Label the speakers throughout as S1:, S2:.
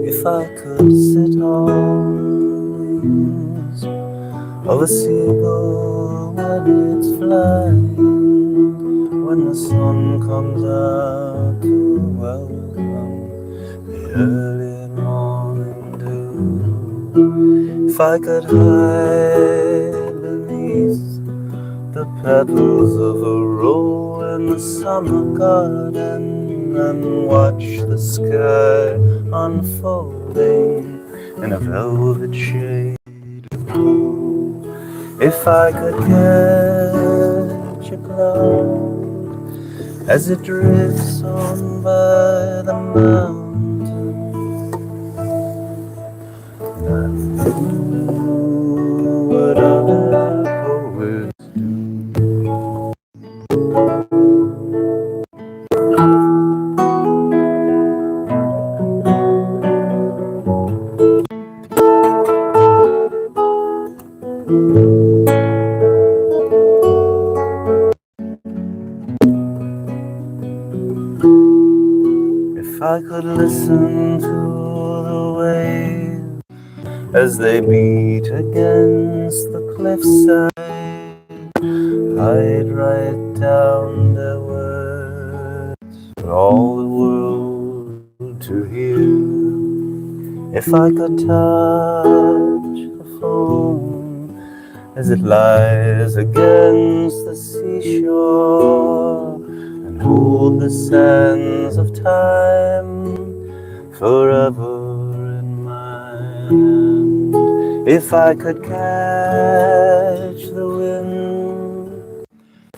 S1: If I could sit on wings of a seagull when it's flying, when the sun comes out to welcome the early morning dew. If I could hide beneath the petals of a rose in the summer garden and watch the sky unfolding in a velvet shade of blue. If I could catch a cloud as it drifts on by the mountain, and do what other poets do. If I could listen to the waves as they beat against the cliffside, I'd write down their words for all the world to hear. If I could touch the foam as it lies against the seashore, and hold the sands of time forever in my hand. If I could catch the wind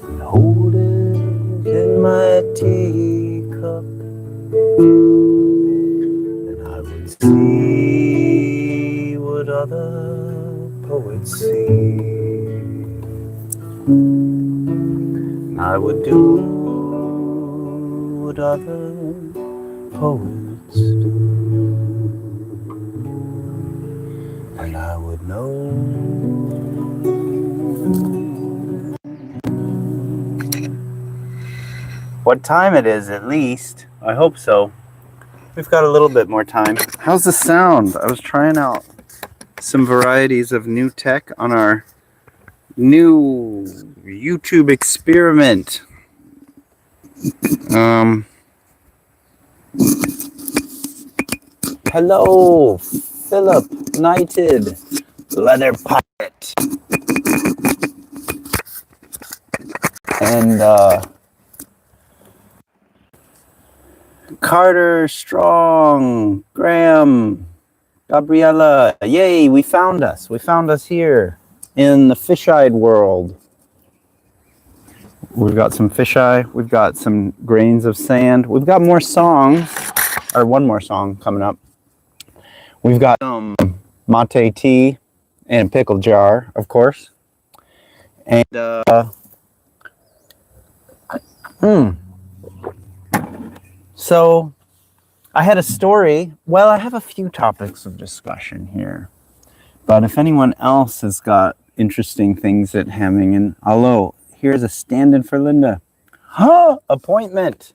S1: and hold it in my teacup, then I would see what other poets see. I would do what other poets do, and I would know. What time it is, at least. I hope so. We've got a little bit more time. How's the sound? I was trying out some varieties of new tech on our new YouTube experiment. Hello, Philip Knighted, Leather Pirate, and Carter Strong, Graham, Gabriella. Yay, we found us. We found us here in the fish-eyed world. We've got some fisheye. We've got some grains of sand. We've got more songs, or one more song coming up. We've got some mate tea and a pickle jar, of course. And so I had a story. Well, I have a few topics of discussion here. But if anyone else has got interesting things at Hemming, and hello, here's a stand-in for Linda. Huh, appointment.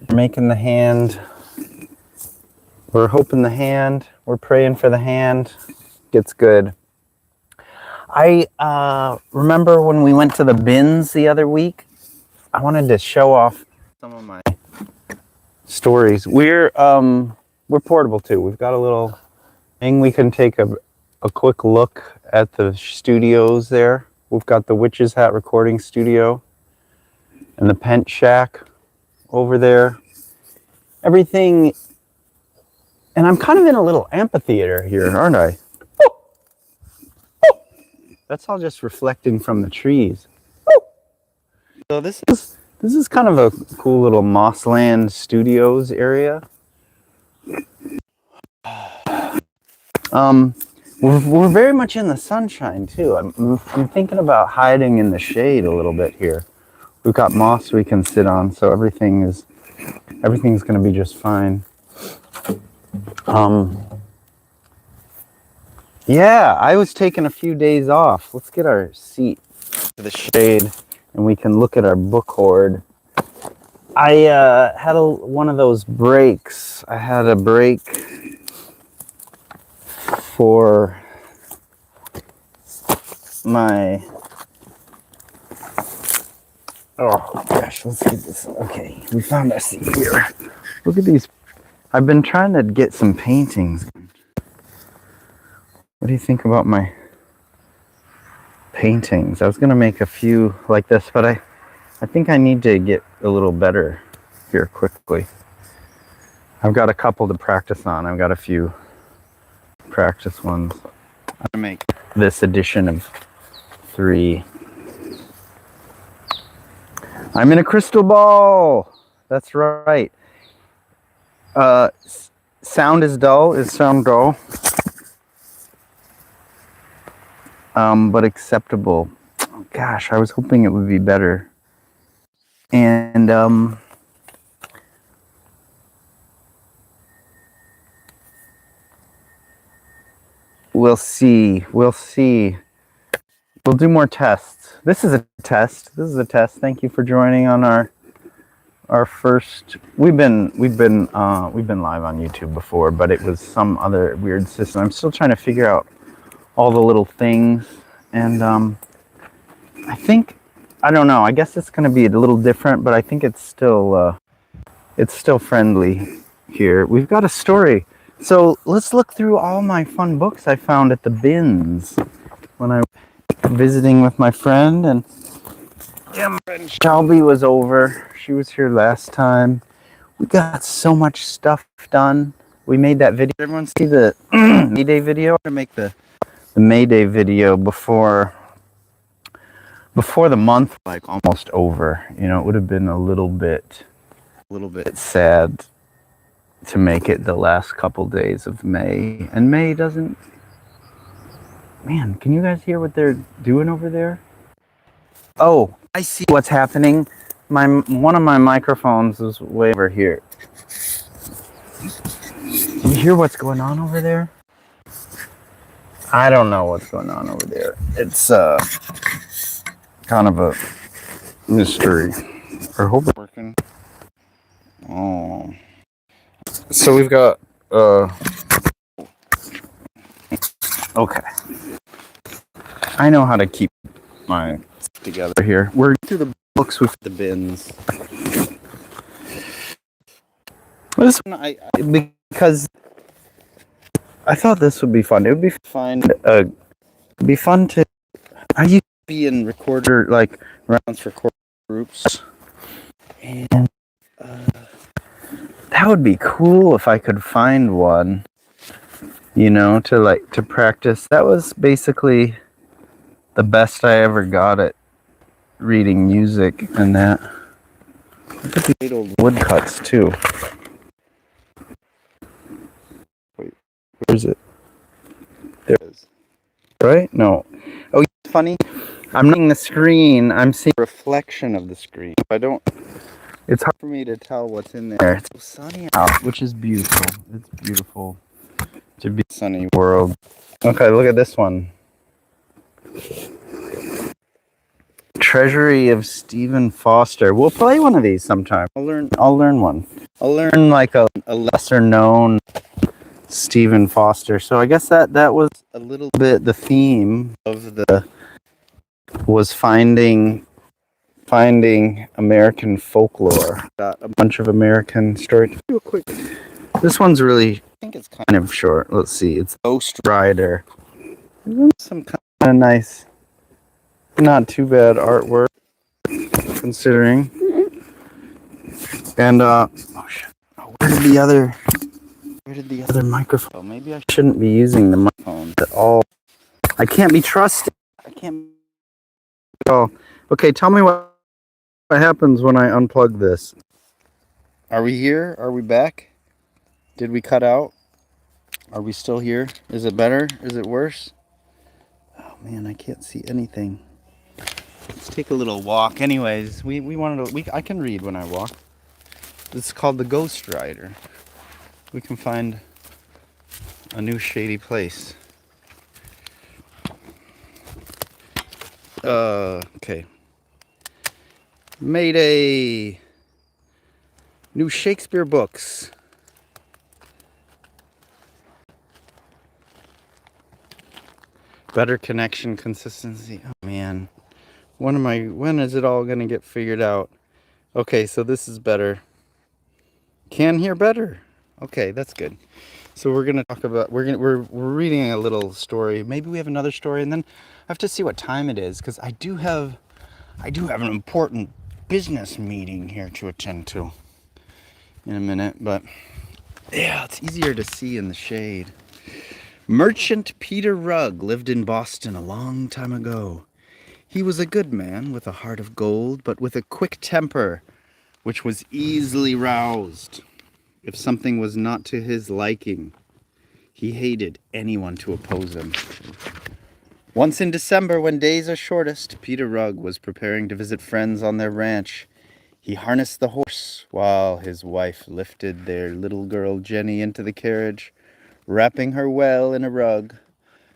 S1: We're making the hand. We're hoping the hand. We're praying for the hand gets good. I remember when we went to the bins the other week, I wanted to show off some of my stories. We're portable too. We've got a little thing we can take a quick look at the studios there.
S2: We've got the Witch's Hat recording studio and the Pent Shack over there. Everything, and I'm kind of in a little amphitheater here, aren't I? That's all just reflecting from the trees. So this is kind of a cool little Mossland Studios area. We're very much in the sunshine too. I'm thinking about hiding in the shade a little bit here. We've got moss we can sit on, so everything's going to be just fine. Yeah, I was taking a few days off. Let's get our seat to the shade and we can look at our book hoard. I had one of those breaks. I had a break for my... Oh gosh, let's get this. Okay, we found our seat here. Look at these. I've been trying to get some paintings. What do you think about my paintings? I was gonna make a few like this, but I think I need to get a little better here quickly. I've got a couple to practice on. I've got a few practice ones. I'm gonna make this edition of 3. I'm in a crystal ball. That's right. Sound is dull. Is sound dull? But acceptable. Oh, gosh, I was hoping it would be better. And we'll see. We'll see. We'll do more tests. This is a test. This is a test. Thank you for joining on our first. We've been live on YouTube before, but it was some other weird system. I'm still trying to figure out all the little things, and I don't know. I guess it's going to be a little different, but I think it's still friendly here. We've got a story. So let's look through all my fun books I found at the bins when I was visiting with my friend, and yeah, my friend Shelby was over. She was here last time. We got so much stuff done. We made that video. Did everyone see the May Day video? I'm gonna make the May Day video before the month like almost over. You know, it would have been a little bit sad to make it the last couple days of May, and May doesn't. Man, can you guys hear what they're doing over there? Oh, I see what's happening. One of my microphones is way over here. You hear what's going on over there? I don't know what's going on over there. It's kind of a mystery. I hope it's working. Oh. So we've got okay. I know how to keep my together here. We're through the books with the bins. This one, because I thought this would be fun. It would be fun. It'd be fun to. I used to be in recorder like rounds for groups, and that would be cool if I could find one. You know, to practice. That was basically the best I ever got at reading music and that. Look at these old woodcuts too. Wait, where's it? There it is. Right? No. Oh, it's funny. I'm reading the screen. I'm seeing a reflection of the screen. It's hard for me to tell what's in there. It's so sunny out, which is beautiful. It's beautiful to be a sunny world. Okay, look at this one. Treasury of Stephen Foster. We'll play one of these sometime. I'll learn one. I'll learn like a lesser known Stephen Foster. So I guess that was a little bit the theme of was finding American folklore. Got a bunch of American stories. Real quick. This one's really, I think it's kind of short. Let's see. It's Ghost Rider. Some kind of nice not too bad artwork considering. And oh shit. Oh, where did the other microphone? Oh, maybe I shouldn't be using the microphone at all. I can't be trusted. I can't at all. Okay, tell me what happens when I unplug this. Are we here? Are we back? Did we cut out? Are we still here? Is it better? Is it worse? Oh man, I can't see anything. Let's take a little walk. Anyways, we wanted to. I can read when I walk. This is called the Ghost Rider. We can find a new shady place. Okay. Mayday. New Shakespeare books. Better connection consistency. Oh man. When is it all gonna get figured out? Okay, so this is better. Can hear better. Okay, that's good. So we're gonna talk about we're reading a little story. Maybe we have another story, and then I have to see what time it is because I do have an important business meeting here to attend to in a minute. But yeah, it's easier to see in the shade. Merchant Peter Rugg lived in Boston a long time ago. He was a good man with a heart of gold, but with a quick temper, which was easily roused. If something was not to his liking, he hated anyone to oppose him. Once in December, when days are shortest, Peter Rugg was preparing to visit friends on their ranch. He harnessed the horse while his wife lifted their little girl Jenny into the carriage, wrapping her well in a rug.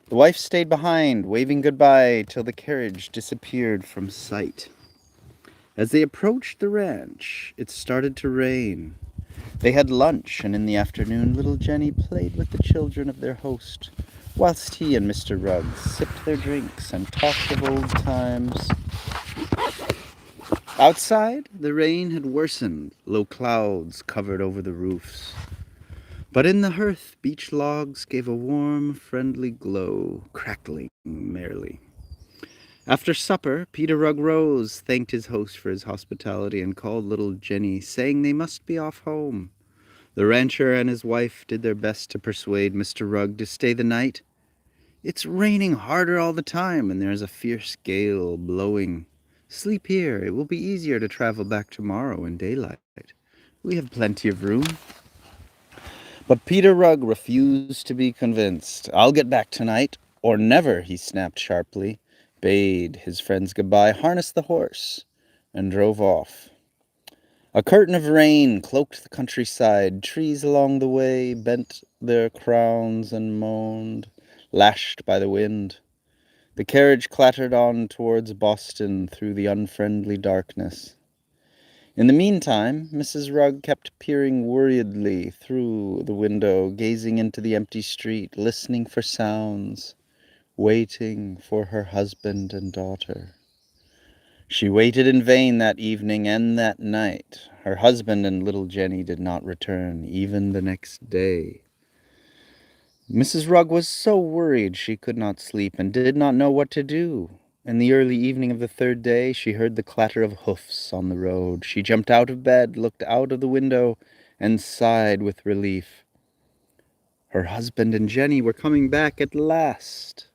S2: The wife stayed behind, waving goodbye till the carriage disappeared from sight. As they approached the ranch, it started to rain. They had lunch, and in the afternoon little Jenny played with the children of their host, whilst he and Mr. Rugg sipped their drinks and talked of old times. Outside, the rain had worsened. Low clouds covered over the roofs. But in the hearth, beech logs gave a warm, friendly glow, crackling merrily. After supper, Peter Rugg rose, thanked his host for his hospitality, and called little Jenny, saying they must be off home. The rancher and his wife did their best to persuade Mr. Rugg to stay the night. It's raining harder all the time, and there's a fierce gale blowing. Sleep here. It will be easier to travel back tomorrow in daylight. We have plenty of room. But Peter Rugg refused to be convinced. I'll get back tonight, or never, he snapped sharply, bade his friends goodbye, harnessed the horse, and drove off. A curtain of rain cloaked the countryside. Trees along the way bent their crowns and moaned, lashed by the wind. The carriage clattered on towards Boston through the unfriendly darkness. In the meantime, Mrs. Rugg kept peering worriedly through the window, gazing into the empty street, listening for sounds, waiting for her husband and daughter. She waited in vain that evening and that night. Her husband and little Jenny did not return, even the next day. Mrs. Rugg was so worried she could not sleep and did not know what to do. In the early evening of the third day, she heard the clatter of hoofs on the road. She jumped out of bed, looked out of the window, and sighed with relief. Her husband and Jenny were coming back at last.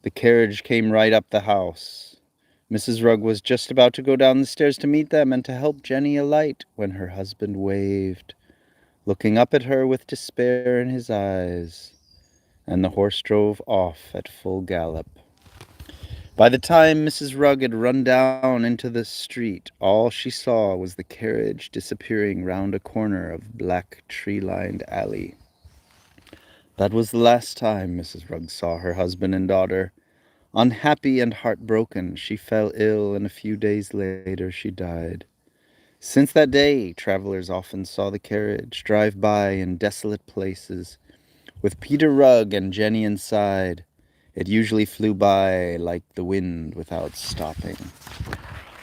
S2: The carriage came right up the house. Mrs. Rugg was just about to go down the stairs to meet them and to help Jenny alight when her husband waved, looking up at her with despair in his eyes, and the horse drove off at full gallop. By the time Mrs. Rugg had run down into the street, all she saw was the carriage disappearing round a corner of black tree-lined alley. That was the last time Mrs. Rugg saw her husband and daughter. Unhappy and heartbroken, she fell ill, and a few days later she died. Since that day, travelers often saw the carriage drive by in desolate places, with Peter Rugg and Jenny inside. It usually flew by like the wind without stopping.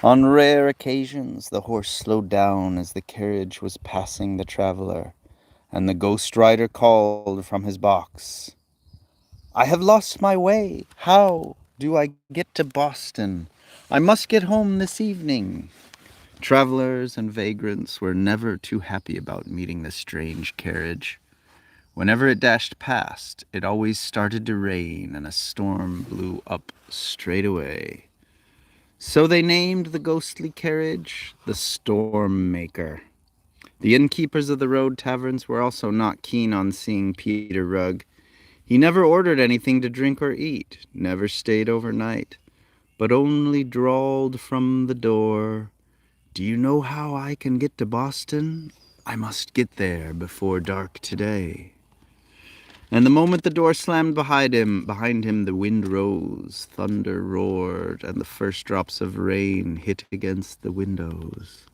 S2: On rare occasions, the horse slowed down as the carriage was passing the traveler, and the ghost rider called from his box, "I have lost my way. How do I get to Boston? I must get home this evening. Travelers and vagrants were never too happy about meeting the strange carriage. Whenever it dashed past, it always started to rain and a storm blew up straight away. So they named the ghostly carriage the Storm Maker. The innkeepers of the road taverns were also not keen on seeing Peter Rugg. He never ordered anything to drink or eat, never stayed overnight, but only drawled from the door, "Do you know how I can get to Boston? I must get there before dark today." And the moment the door slammed behind him, the wind rose, thunder roared, and the first drops of rain hit against the windows.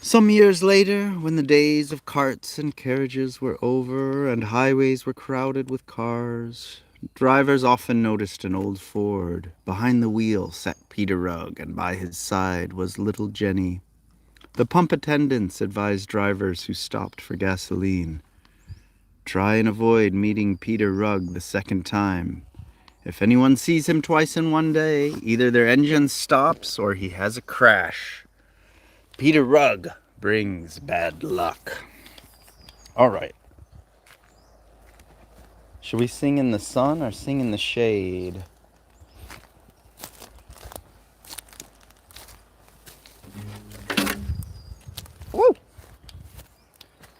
S2: Some years later, when the days of carts and carriages were over and highways were crowded with cars, drivers often noticed an old Ford. Behind the wheel sat Peter Rugg, and by his side was little Jenny. The pump attendants advised drivers who stopped for gasoline, "Try and avoid meeting Peter Rugg the second time. If anyone sees him twice in one day, either their engine stops or he has a crash. Peter Rugg brings bad luck." All right. Should we sing in the sun or sing in the shade? Woo!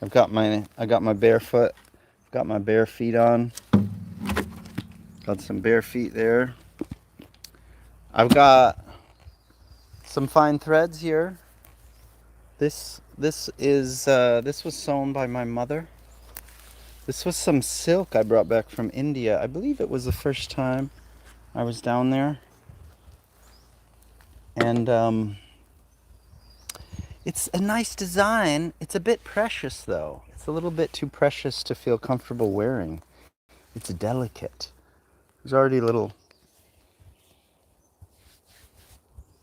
S2: I got my barefoot, got my bare feet on. Got some bare feet there. I've got some fine threads here. This was sewn by my mother. This was some silk I brought back from India. I believe it was the first time I was down there. And it's a nice design. It's a bit precious though. It's a little bit too precious to feel comfortable wearing. It's delicate. There's already a little...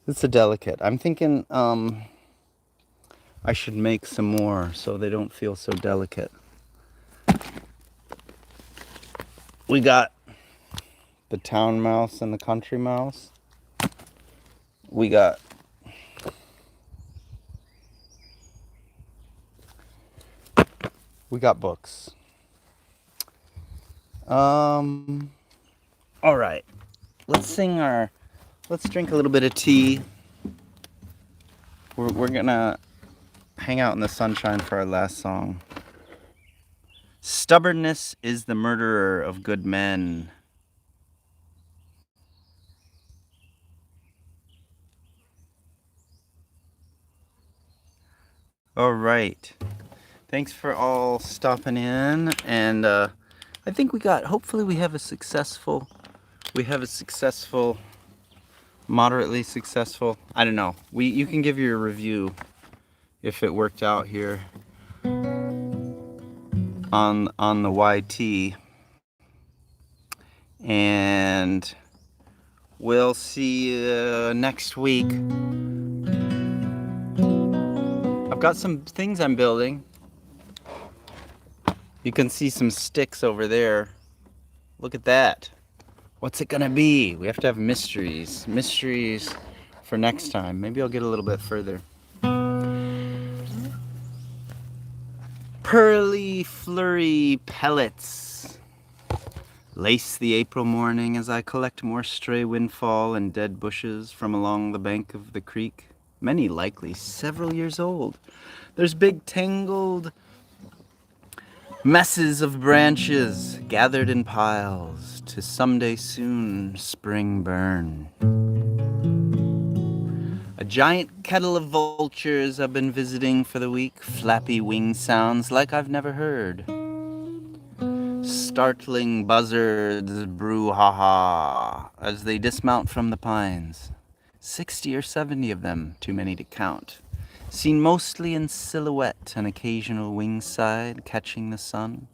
S2: It's a delicate. I'm thinking I should make some more so they don't feel so delicate. We got the town mouse and the country mouse. We got books. All right. Let's drink a little bit of tea. We're gonna hang out in the sunshine for our last song. Stubbornness is the murderer of good men. All right. Thanks for all stopping in, and I think hopefully we have a successful, moderately successful, I don't know. You can give your review if it worked out here on the YT. And we'll see you next week. I've got some things I'm building. You can see some sticks over there. Look at that. What's it gonna be? We have to have mysteries. Mysteries for next time. Maybe I'll get a little bit further. Pearly flurry pellets lace the April morning as I collect more stray windfall and dead bushes from along the bank of the creek, many likely several years old. There's big tangled messes of branches gathered in piles to someday soon spring burn. A giant kettle of vultures I've been visiting for the week, flappy wing sounds like I've never heard. Startling buzzards brouhaha as they dismount from the pines. 60 or 70 of them, too many to count. Seen mostly in silhouette, an occasional wing side catching the sun.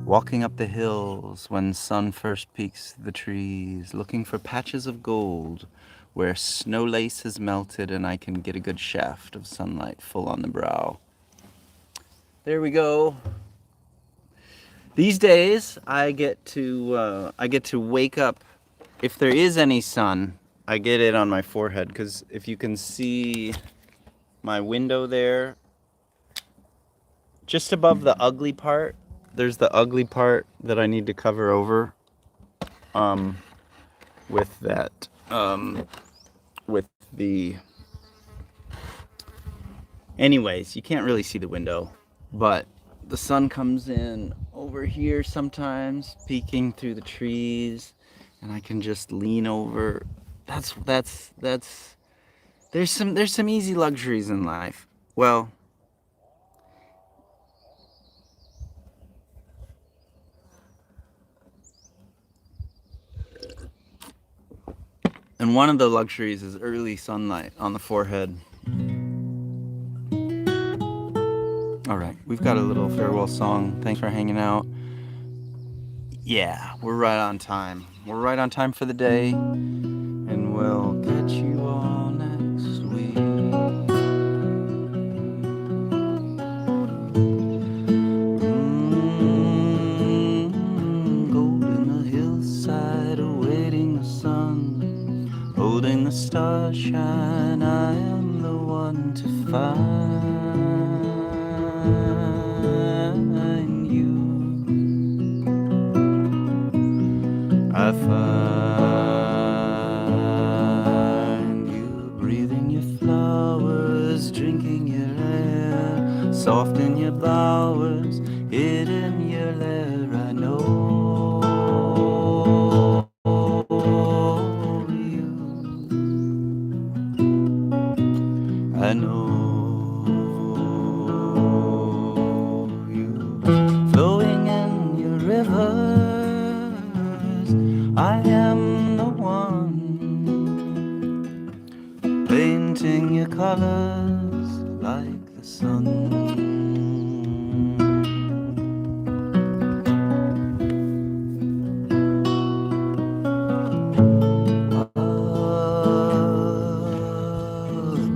S2: Walking up the hills when sun first peaks the trees, looking for patches of gold where snow lace has melted and I can get a good shaft of sunlight full on the brow. There we go. These days, I get to wake up. If there is any sun, I get it on my forehead, because if you can see my window there, just above the ugly part, there's the ugly part that I need to cover over. With that, with the. Anyways, you can't really see the window, but the sun comes in over here sometimes, peeking through the trees, and I can just lean over. That's there's some easy luxuries in life. Well, and one of the luxuries is early sunlight on the forehead. All right, we've got a little farewell song. Thanks for hanging out. Yeah, we're right on time. We're right on time for the day, and we'll catch you all next week. Gold in the hillside, awaiting the sun, holding the starshine. I am the one to find you. I find you breathing your flowers, drinking your air, soft in your bowers, hidden your lair. I know you. I know you. Flowing in your rivers, I am the one, painting your colors like the sun.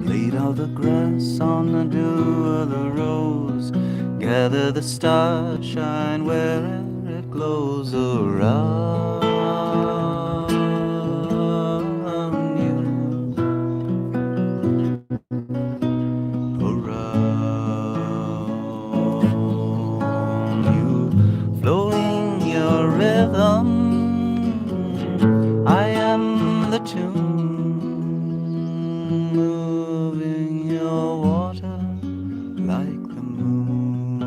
S2: Blade of the grass on the dew of the rose, gather the starshine wherever it glows around you, around you, flowing your rhythm. I am the tune, moving your water like the moon.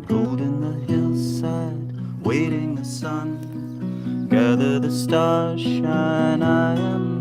S2: Gold in the hillside, waiting the sun, gather the stars shine. I am